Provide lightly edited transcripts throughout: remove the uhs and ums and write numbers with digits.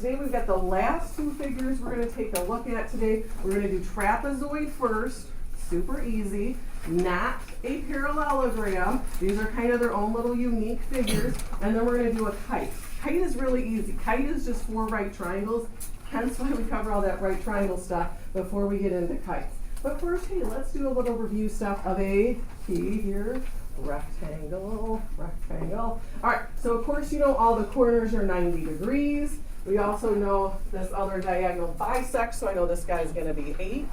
today we've got the last two figures we're going to take a look at today. We're going to do trapezoid first, super easy, not a parallelogram. These are kind of their own little unique figures. And then we're going to do a kite. Kite is really easy. Kite is just 4 right triangles, hence why we cover all that right triangle stuff before we get into kites. But first, hey, let's do a little review stuff of a key here. Rectangle, rectangle. All right, so of course you know all the corners are 90 degrees. We also know this other diagonal bisects, so I know this guy's going to be 8.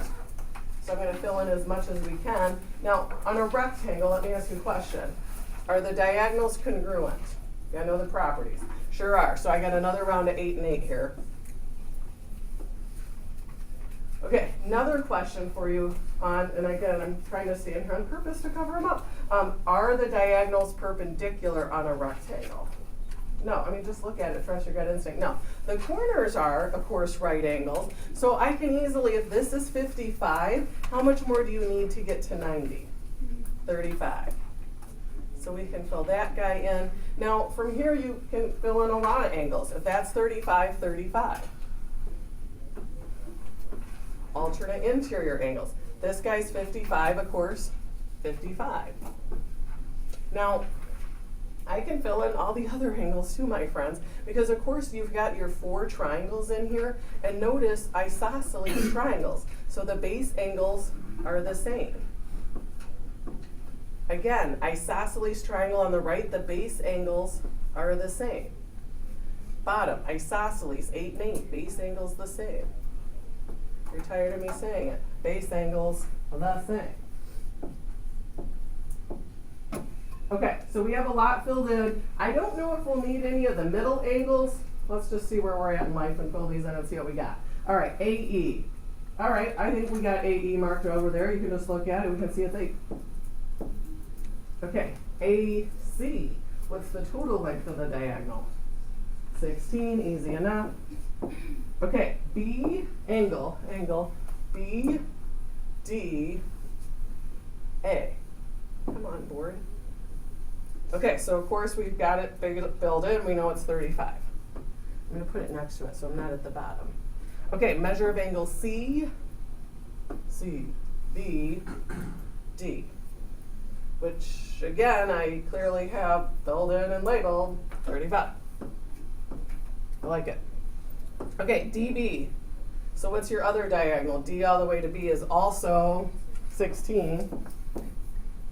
So I'm going to fill in as much as we can. Now, on a rectangle, let me ask you a question. Are the diagonals congruent? I know the properties. Sure are. So I got another round of 8 and 8 here. Okay, another question for you on, and again, I'm trying to stand here on purpose to cover them up. Are the diagonals perpendicular on a rectangle? No, I mean, just look at it, trust your gut instinct. No, the corners are, of course, right angles. So I can easily, if this is 55, how much more do you need to get to 90? 35. So we can fill that guy in. Now, from here, you can fill in a lot of angles. If that's 35, 35. Alternate interior angles. This guy's 55, of course, 55. Now, I can fill in all the other angles too, my friends, because of course you've got your 4 triangles in here, and notice isosceles triangles. So the base angles are the same. Again, isosceles triangle on the right, the base angles are the same. Bottom, isosceles, 8 and 8, base angles the same. You're tired of me saying it. Base angles are the same. Okay, so we have a lot filled in. I don't know if we'll need any of the middle angles. Let's just see where we're at in life and fill these in and see what we got. All right, AE. All right, I think we got AE marked over there. You can just look at it. We can see it's 8. Okay, AC. What's the total length of the diagonal? 16, easy enough. Okay, B, angle, B, D, A. Come on, board. Okay, so of course we've got it filled in. We know it's 35. I'm going to put it next to it so I'm not at the bottom. Okay, measure of angle C, B, D, which again I clearly have filled in and labeled 35. I like it. Okay, DB. So what's your other diagonal? D all the way to B is also 16.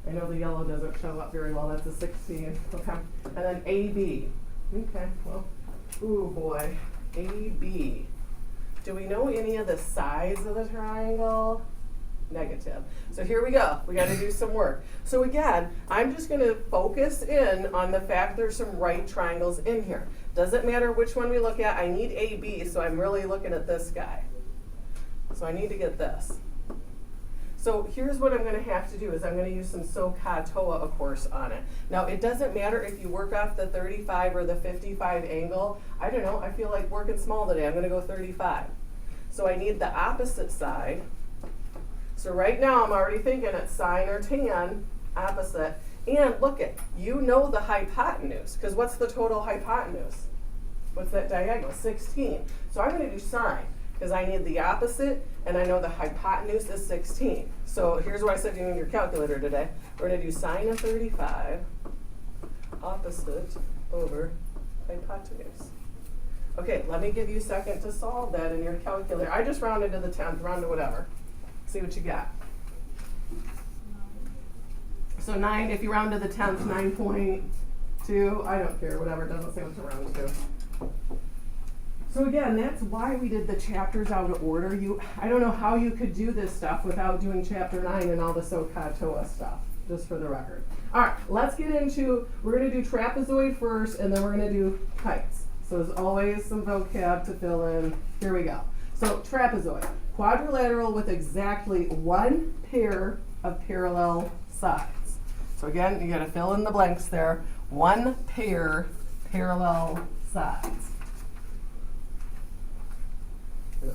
I know the yellow doesn't show up very well. That's a 16. Okay. And then AB. Okay, well, ooh boy. AB. Do we know any of the sides of the triangle? Negative. So here we go. We got to do some work. So again, I'm just going to focus in on the fact there's some right triangles in here. Doesn't matter which one we look at. I need AB, so I'm really looking at this guy. So I need to get this. So here's what I'm going to have to do is I'm going to use some SOHCAHTOA, of course, on it. Now, it doesn't matter if you work off the 35 or the 55 angle. I don't know. I feel like working small today. I'm going to go 35. So I need the opposite side. So right now, I'm already thinking it's sine or tan, opposite. And look at, you know the hypotenuse, because what's the total hypotenuse? What's that diagonal? 16. So I'm going to do sine, because I need the opposite, and I know the hypotenuse is 16. So here's what I said you need your calculator today. We're going to do sine of 35, opposite over hypotenuse. Okay, let me give you a second to solve that in your calculator. I just rounded to the 10th, round to whatever. See what you got. So 9, if you round to the 10th, 9.2, I don't care, whatever, it doesn't say what to round to. So again, that's why we did the chapters out of order. I don't know how you could do this stuff without doing chapter 9 and all the SOHCAHTOA stuff, just for the record. All right, let's get into, we're going to do trapezoid first, and then we're going to do kites. So as always, some vocab to fill in. Here we go. So trapezoid, quadrilateral with exactly 1 pair of parallel sides. So again, you got to fill in the blanks there. 1 pair parallel sides.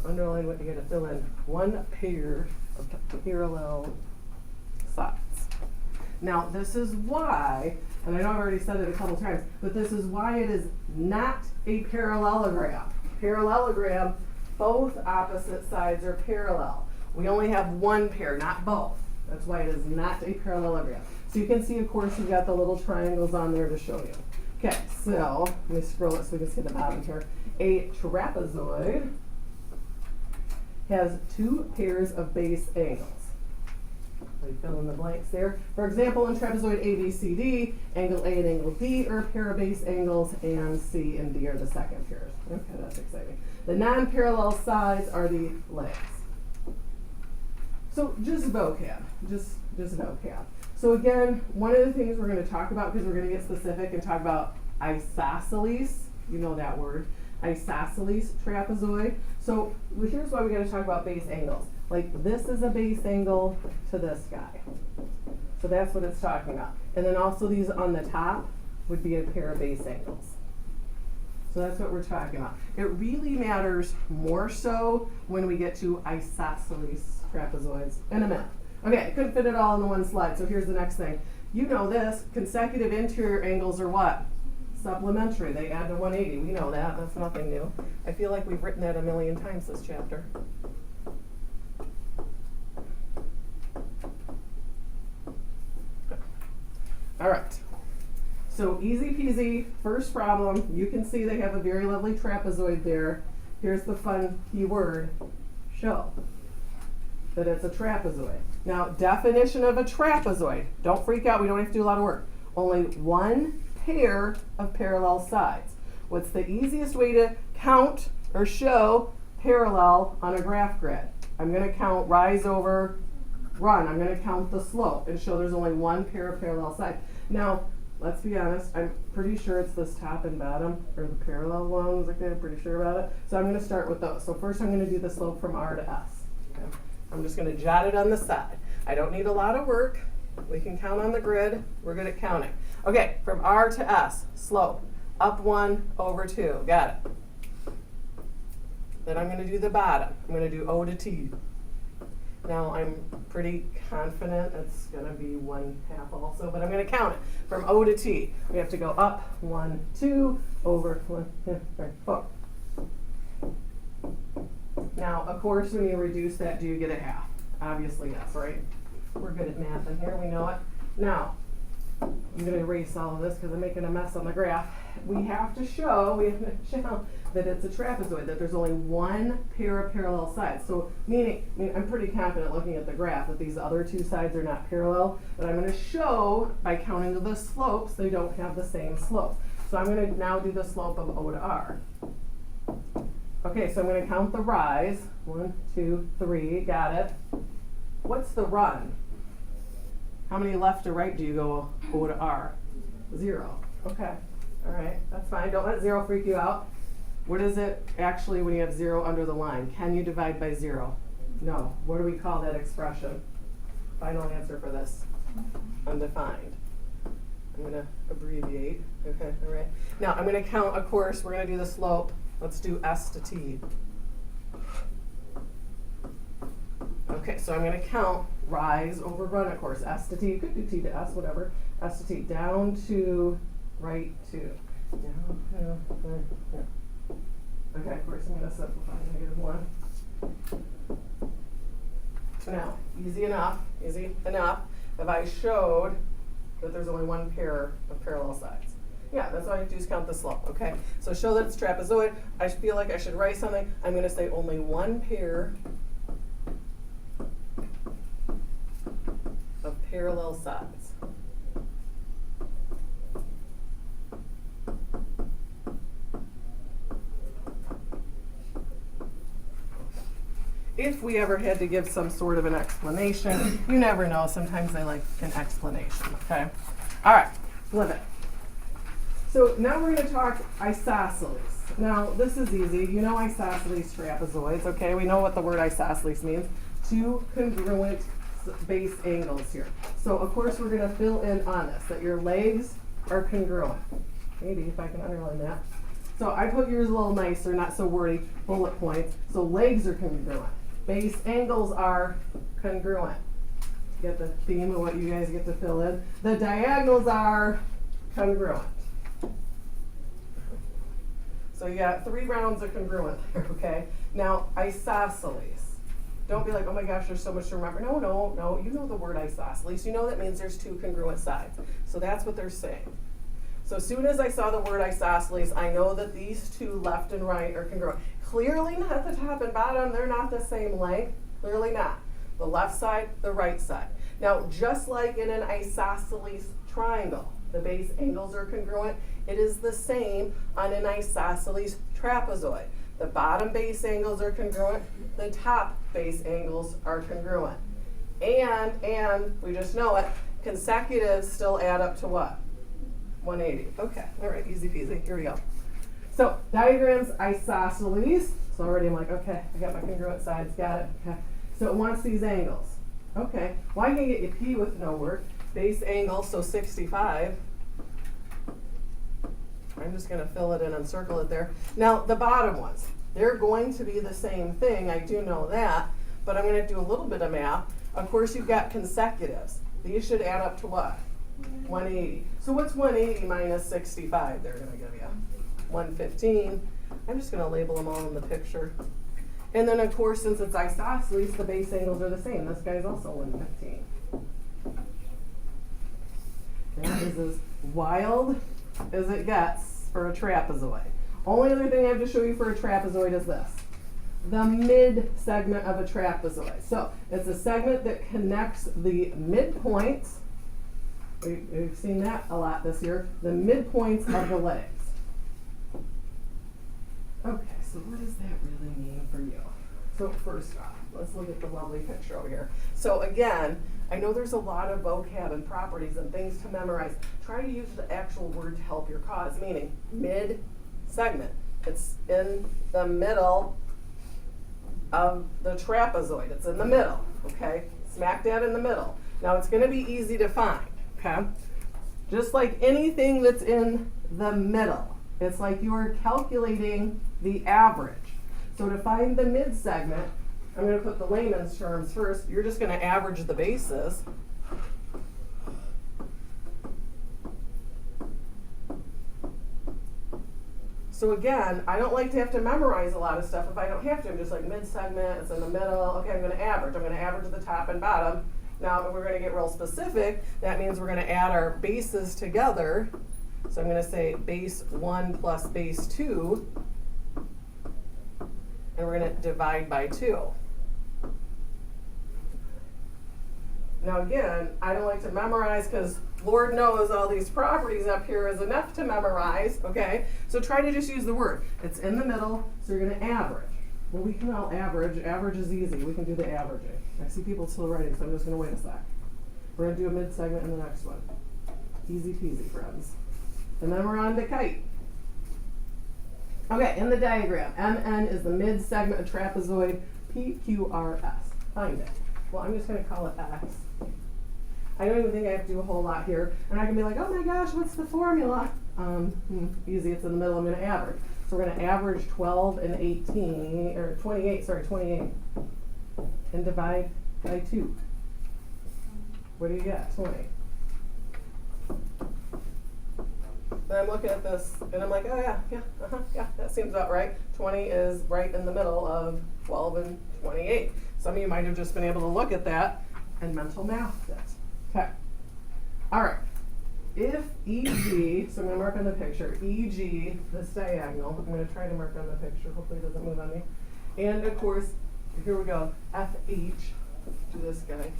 Underline what you got to fill in. 1 pair of parallel sides. Now, this is why, and I know I've already said it a couple times, but this is why it is not a parallelogram. Parallelogram, both opposite sides are parallel. We only have one pair, not both. That's why it is not a parallelogram. So you can see, of course, you've got the little triangles on there to show you. Okay, so let me scroll it so we can see the bottom here. A trapezoid has two pairs of base angles. So you fill in the blanks there. For example, in trapezoid ABCD, angle A and angle D are a pair of base angles, and C and D are the second pairs. Okay, that's exciting. The non-parallel sides are the legs. So just vocab, just vocab. So again, one of the things we're going to talk about, because we're going to get specific and talk about isosceles, you know that word, isosceles trapezoid. So here's why we got to talk about base angles. Like this is a base angle to this guy. So that's what it's talking about. And then also these on the top would be a pair of base angles. So that's what we're talking about. It really matters more so when we get to isosceles trapezoids in a minute. Okay, I couldn't fit it all in the one slide, so here's the next thing. You know this, consecutive interior angles are what? Supplementary, they add to 180. We know that, that's nothing new. I feel like we've written that a million times this chapter. All right, so easy peasy, first problem. You can see they have a very lovely trapezoid there. Here's the fun key word, show that it's a trapezoid. Now, definition of a trapezoid. Don't freak out, we don't have to do a lot of work. Only one pair of parallel sides. What's the easiest way to count or show parallel on a graph grid? I'm going to count rise over run. I'm going to count the slope and show there's only one pair of parallel sides. Now, let's be honest, I'm pretty sure it's this top and bottom, or the parallel ones, okay, I'm pretty sure about it. So I'm going to start with those. So first I'm going to do the slope from R to S. Okay? I'm just going to jot it on the side. I don't need a lot of work. We can count on the grid. We're good at counting. Okay, from R to S, slope, up 1 over 2. Got it. Then I'm going to do the bottom. I'm going to do O to T. Now I'm pretty confident it's going to be 1/2 also, but I'm going to count it. From O to T, we have to go up 1, 2, over 1, 2, 3, 4. Now, of course, when you reduce that, do you get a half? Obviously, yes, right? We're good at math in here, we know it. Now, I'm going to erase all of this because I'm making a mess on the graph. We have to show that it's a trapezoid, that there's only one pair of parallel sides. So, meaning I'm pretty confident looking at the graph that these other two sides are not parallel, but I'm going to show by counting the slopes they don't have the same slope. So I'm going to now do the slope of O to R. Okay, so I'm going to count the rise. 1, 2, 3, got it. What's the run? How many left or right do you go O to R? 0. Okay, all right, that's fine. Don't let 0 freak you out. What is it actually when you have 0 under the line? Can you divide by 0? No. What do we call that expression? Final answer for this. Undefined. I'm going to abbreviate. Okay, all right. Now I'm going to count, of course, we're going to do the slope. Let's do S to T. Okay, so I'm going to count rise over run, of course. S to T, you could do T to S, whatever. S to T, down to right 2. Down to right here. Okay, of course, I'm going to simplify -1. Now, easy enough, if I showed that there's only one pair of parallel sides. Yeah, that's all you do is count the slope, okay? So show that it's trapezoid. I feel like I should write something. I'm going to say only one pair of parallel sides. If we ever had to give some sort of an explanation, you never know. Sometimes they like an explanation, okay? All right, flip it. So now we're going to talk isosceles. Now, this is easy. You know isosceles trapezoids, okay? We know what the word isosceles means. Two congruent base angles here. So, of course, we're going to fill in on this, that your legs are congruent. Maybe if I can underline that. So I put yours a little nicer, not so wordy, bullet points. So legs are congruent. Base angles are congruent. Get the theme of what you guys get to fill in. The diagonals are congruent. So you got 3 rounds of congruent there, okay? Now, isosceles. Don't be like, oh my gosh, there's so much to remember. No, no, no, you know the word isosceles. You know that means there's 2 congruent sides. So that's what they're saying. So as soon as I saw the word isosceles, I know that these 2 left and right are congruent. Clearly not the top and bottom, they're not the same length. Clearly not. The left side, the right side. Now, just like in an isosceles triangle, the base angles are congruent, it is the same on an isosceles trapezoid. The bottom base angles are congruent, the top base angles are congruent. And, we just know it, consecutives still add up to what? 180. Okay, all right, easy peasy, here we go. So, diagrams isosceles. So already I'm like, okay, I got my congruent sides, got it. Okay. So it wants these angles. Okay, well I can get you P with no work. Base angle, so 65. I'm just going to fill it in and circle it there. Now, the bottom ones, they're going to be the same thing. I do know that, but I'm going to do a little bit of math. Of course, you've got consecutives. These should add up to what? 180. So what's 180 minus 65? They're going to give you 115. I'm just going to label them all in the picture. And then, of course, since it's isosceles, the base angles are the same. This guy's also 115. That is as wild as it gets for a trapezoid. Only other thing I have to show you for a trapezoid is this. The mid segment of a trapezoid. So it's a segment that connects the midpoints. We've seen that a lot this year. The midpoints of the legs. Okay, so what does that really mean for you? So first off, let's look at the lovely picture over here. So again, I know there's a lot of vocab and properties and things to memorize. Try to use the actual word to help your cause, meaning mid-segment. It's in the middle of the trapezoid. It's in the middle, okay? Smack dab in the middle. Now it's going to be easy to find, okay? Just like anything that's in the middle, it's like you are calculating the average. So to find the mid-segment, I'm going to put the layman's terms first. You're just going to average the bases. So again, I don't like to have to memorize a lot of stuff if I don't have to. I'm just like mid-segment, it's in the middle. Okay, I'm going to average. I'm going to average the top and bottom. Now, if we're going to get real specific, that means we're going to add our bases together. So I'm going to say base 1 plus base 2. And we're going to divide by 2. Now again, I don't like to memorize because Lord knows all these properties up here is enough to memorize, okay? So try to just use the word. It's in the middle, so you're going to average. Well, we can all average. Average is easy. We can do the averaging. I see people still writing, so I'm just going to wait a sec. We're going to do a mid-segment in the next one. Easy peasy, friends. And then we're on to kite. Okay, in the diagram, MN is the mid-segment of trapezoid, PQRS. Find it. Well, I'm just going to call it X. I don't even think I have to do a whole lot here. And I can be like, oh my gosh, what's the formula? Easy, it's in the middle, I'm going to average. So we're going to average 12 and 18, or 28, sorry, 28. And divide by 2. What do you get? 20. Then I'm looking at this, and I'm like, oh yeah, that seems about right. 20 is right in the middle of 12 and 28. Some of you might have just been able to look at that and mental math it. Okay. All right. If EG, so I'm going to mark on the picture, EG, this diagonal, I'm going to try to mark on the picture, hopefully it doesn't move on me. And of course, here we go, FH, to this guy.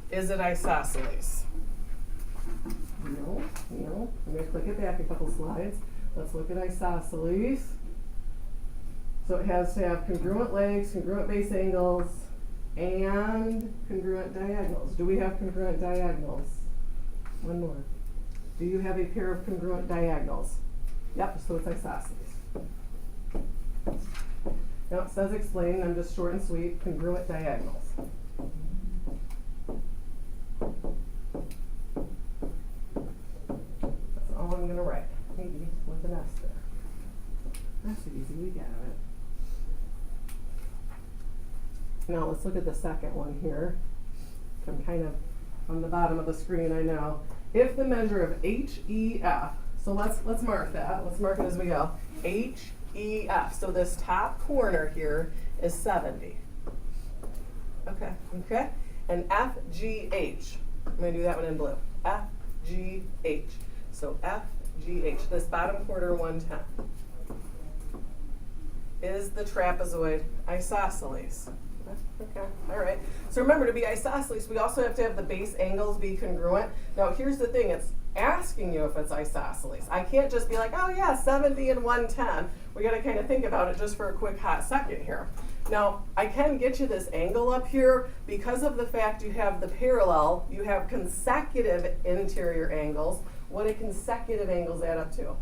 Is it isosceles? No. I'm going to click it back a couple slides. Let's look at isosceles. So it has to have congruent legs, congruent base angles, and congruent diagonals. Do we have congruent diagonals? One more. Do you have a pair of congruent diagonals? Yep, so it's isosceles. Now it says explain, I'm just short and sweet, congruent diagonals. That's all I'm going to write, maybe with an S there. That's easy, we got it. Now let's look at the second one here. I'm kind of on the bottom of the screen, I know. If the measure of HEF, so let's mark that. Let's mark it as we go. HEF. So this top corner here is 70. Okay, okay. And FGH. I'm going to do that one in blue. FGH. So FGH, this bottom quarter 110, is the trapezoid isosceles. Okay, all right. So remember, to be isosceles, we also have to have the base angles be congruent. Now here's the thing, it's asking you if it's isosceles. I can't just be like, oh yeah, 70 and 110. We got to kind of think about it just for a quick hot second here. Now, I can get you this angle up here because of the fact you have the parallel, you have consecutive interior angles. What do consecutive angles add up to?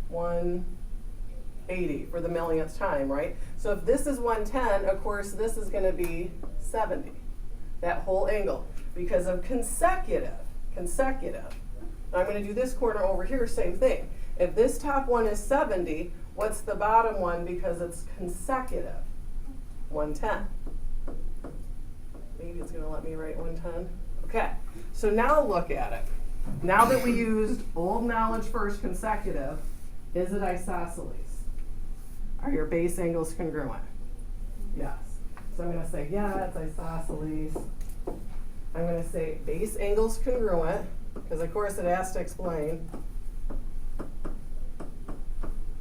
180 for the millionth time, right? So if this is 110, of course, this is going to be 70, that whole angle, because of consecutive. I'm going to do this corner over here, same thing. If this top one is 70, what's the bottom one because it's consecutive? 110. Maybe it's going to let me write 110. Okay, so now look at it. Now that we used old knowledge first, consecutive, is it isosceles? Are your base angles congruent? Yes. So I'm going to say, yeah, it's isosceles. I'm going to say base angles congruent, because of course it has to explain.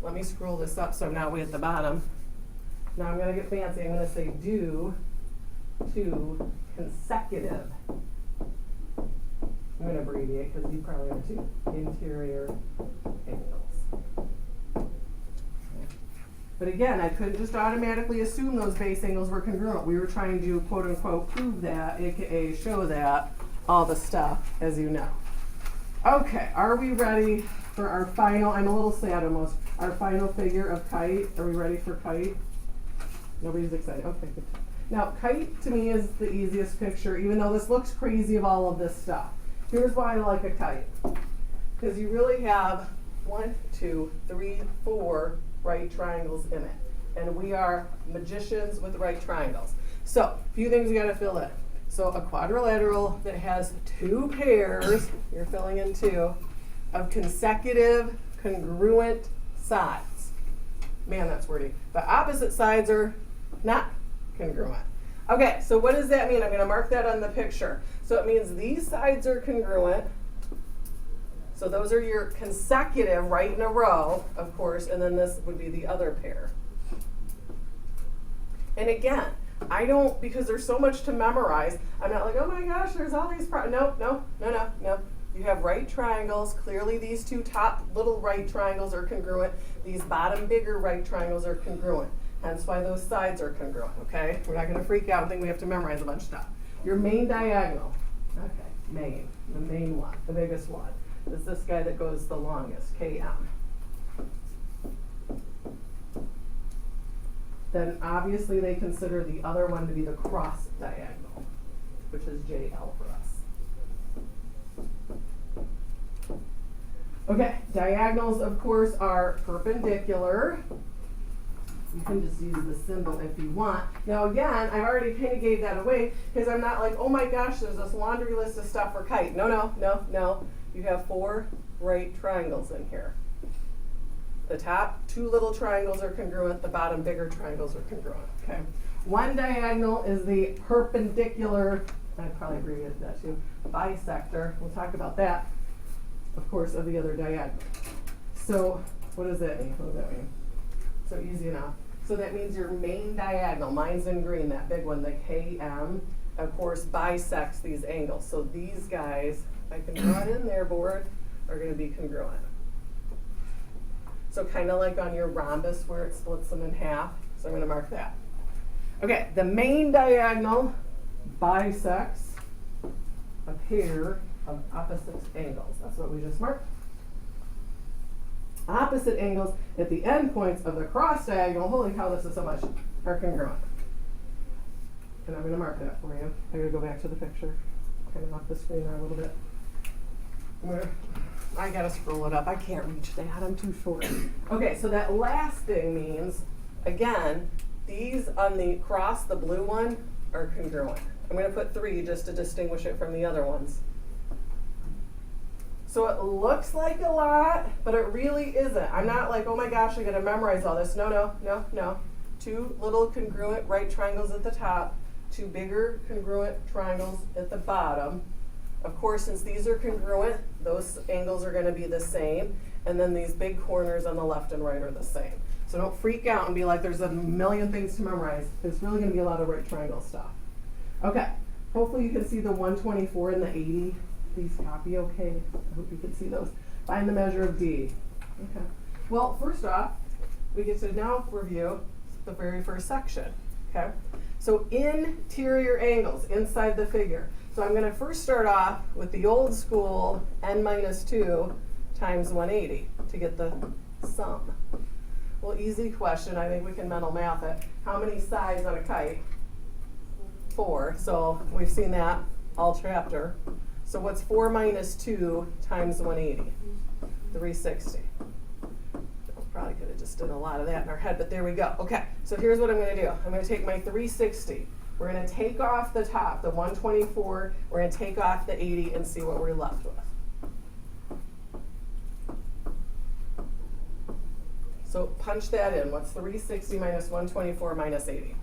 Let me scroll this up so I'm not way at the bottom. Now I'm going to get fancy. I'm going to say due to consecutive. I'm going to abbreviate because you probably are too. Interior angles. But again, I couldn't just automatically assume those base angles were congruent. We were trying to quote unquote prove that, aka show that, all the stuff, as you know. Okay, are we ready for our final, I'm a little sad almost, our final figure of kite? Are we ready for kite? Nobody's excited. Okay, good. Now, kite to me is the easiest picture, even though this looks crazy of all of this stuff. Here's why I like a kite. Because you really have 1, 2, 3, 4 right triangles in it. And we are magicians with right triangles. So, a few things you got to fill in. So, a quadrilateral that has 2 pairs, you're filling in 2, of consecutive congruent sides. Man, that's wordy. But opposite sides are not congruent. Okay, so what does that mean? I'm going to mark that on the picture. So it means these sides are congruent. So those are your consecutive right in a row, of course, and then this would be the other pair. And again, I don't, because there's so much to memorize, I'm not like, oh my gosh, there's all these, no. You have right triangles. Clearly these 2 top little right triangles are congruent. These bottom bigger right triangles are congruent. Hence why those sides are congruent, okay? We're not going to freak out and think we have to memorize a bunch of stuff. Your main diagonal, okay, the main one, the biggest one, is this guy that goes the longest, KM. Then obviously they consider the other one to be the cross diagonal, which is JL for us. Okay, diagonals, of course, are perpendicular. You can just use the symbol if you want. Now again, I already kind of gave that away because I'm not like, oh my gosh, there's this laundry list of stuff for kite. No. You have 4 right triangles in here. The top 2 little triangles are congruent, the bottom bigger triangles are congruent, okay? One diagonal is the perpendicular, I probably abbreviated that too, bisector. We'll talk about that, of course, of the other diagonal. So what does that mean? So easy enough. So that means your main diagonal, mine's in green, that big one, the KM, of course, bisects these angles. So these guys, if I can draw it in there, board, are going to be congruent. So kind of like on your rhombus where it splits them in half. So I'm going to mark that. Okay, the main diagonal bisects a pair of opposite angles. That's what we just marked. Opposite angles at the endpoints of the cross diagonal, holy cow, this is so much, are congruent. And I'm going to mark that for you. I'm going to go back to the picture, kind of off the screen there a little bit. I got to scroll it up. I can't reach that. I'm too short. Okay, so that last thing means, again, these on the cross, the blue one, are congruent. I'm going to put 3 just to distinguish it from the other ones. So it looks like a lot, but it really isn't. I'm not like, oh my gosh, I gotta memorize all this. No, no, no, no. 2 little congruent right triangles at the top, 2 bigger congruent triangles at the bottom. Of course, since these are congruent, those angles are gonna be the same, and then these big corners on the left and right are the same. So don't freak out and be like, there's a million things to memorize. There's really gonna be a lot of right triangle stuff. Okay, hopefully you can see the 124 and the 80. Please copy, okay? I hope you can see those. Find the measure of D. Okay. Well, first off, we get to now review the very first section, okay? So interior angles inside the figure. So I'm gonna first start off with the old school n minus 2 times 180 to get the sum. Well, easy question, I think we can mental math it. How many sides on a kite? 4, so we've seen that all chapter. So what's 4 minus 2 times 180? 360. Probably could have just done a lot of that in our head, but there we go. Okay, so here's what I'm going to do. I'm going to take my 360. We're going to take off the top, the 124. We're going to take off the 80 and see what we're left with. So punch that in. What's 360 minus 124 minus 80?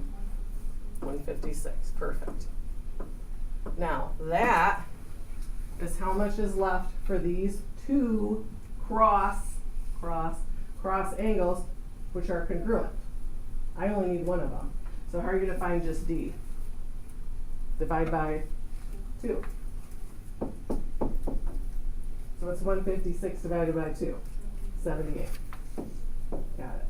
156. Perfect. Now that is how much is left for these 2 cross angles, which are congruent. I only need one of them. So how are you going to find just D? Divide by 2. So it's 156 divided by 2? 78. Got it.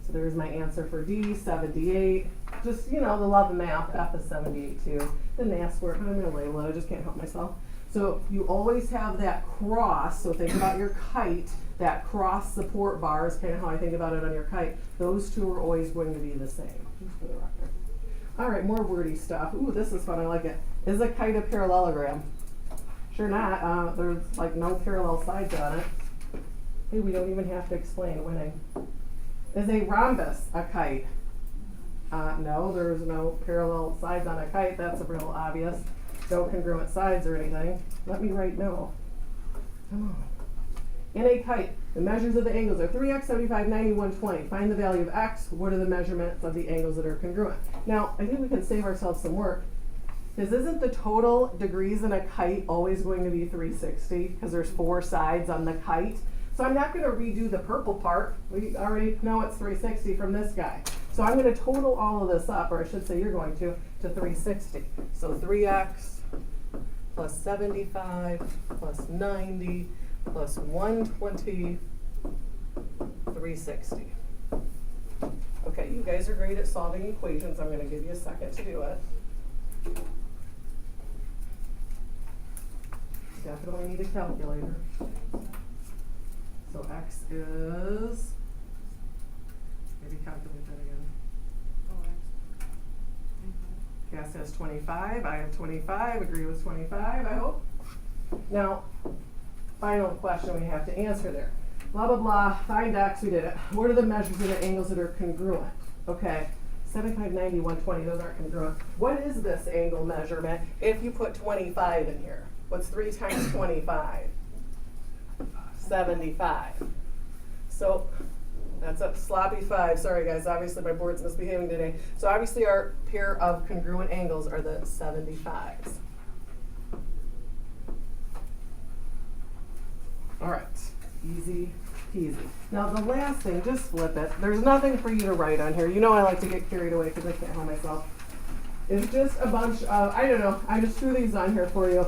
So there's my answer for D, 78. Just, you know, the love of math, F is 78 too. Didn't ask for it, but I'm going to label it. I just can't help myself. So you always have that cross, so think about your kite, that cross support bar is kind of how I think about it on your kite. Those 2 are always going to be the same, just for the record. All right, more wordy stuff. Ooh, this is fun, I like it. Is a kite a parallelogram? Sure not, there's like no parallel sides on it. Hey, we don't even have to explain, winning. Is a rhombus a kite? No, there's no parallel sides on a kite, that's a real obvious. No congruent sides or anything. Let me write no. Come on. In a kite, the measures of the angles are 3x, 75, 90, 120. Find the value of x. What are the measurements of the angles that are congruent? Now, I think we can save ourselves some work. Because isn't the total degrees in a kite always going to be 360? Because there's 4 sides on the kite. So I'm not going to redo the purple part. We already know it's 360 from this guy. So I'm going to total all of this up, or I should say you're going to 360. So 3x plus 75 plus 90 plus 120, 360. Okay, you guys are great at solving equations. I'm going to give you a second to do it. Definitely need a calculator. So x is, maybe calculate that again. Cass has 25, I have 25, agree with 25, I hope. Now, final question we have to answer there. Blah, blah, blah, find x, we did it. What are the measures of the angles that are congruent? Okay, 75, 90, 120, those aren't congruent. What is this angle measurement if you put 25 in here? What's 3 times 25? 75. So that's a sloppy 5. Sorry guys, obviously my board's misbehaving today. So obviously our pair of congruent angles are the 75s. All right, easy peasy. Now the last thing, just flip it. There's nothing for you to write on here. You know I like to get carried away because I can't help myself. It's just a bunch of, I don't know, I just threw these on here for you.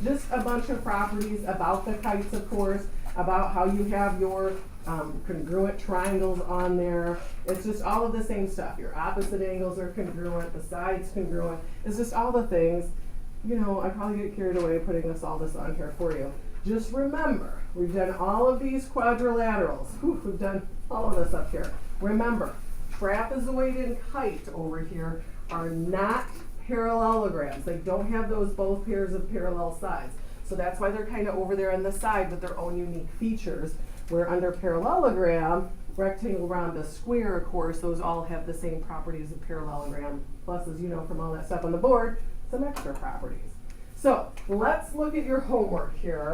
Just a bunch of properties about the kites, of course, about how you have your congruent triangles on there. It's just all of the same stuff. Your opposite angles are congruent, the sides congruent. It's just all the things. You know, I probably get carried away putting all this on here for you. Just remember, we've done all of these quadrilaterals. Whew, we've done all of this up here. Remember, trapezoid and kite over here are not parallelograms. They don't have those both pairs of parallel sides. So that's why they're kind of over there on the side with their own unique features. Where under parallelogram, rectangle, rhombus, square, of course, those all have the same properties of parallelogram. Plus, as you know from all that stuff on the board, some extra properties. So let's look at your homework here.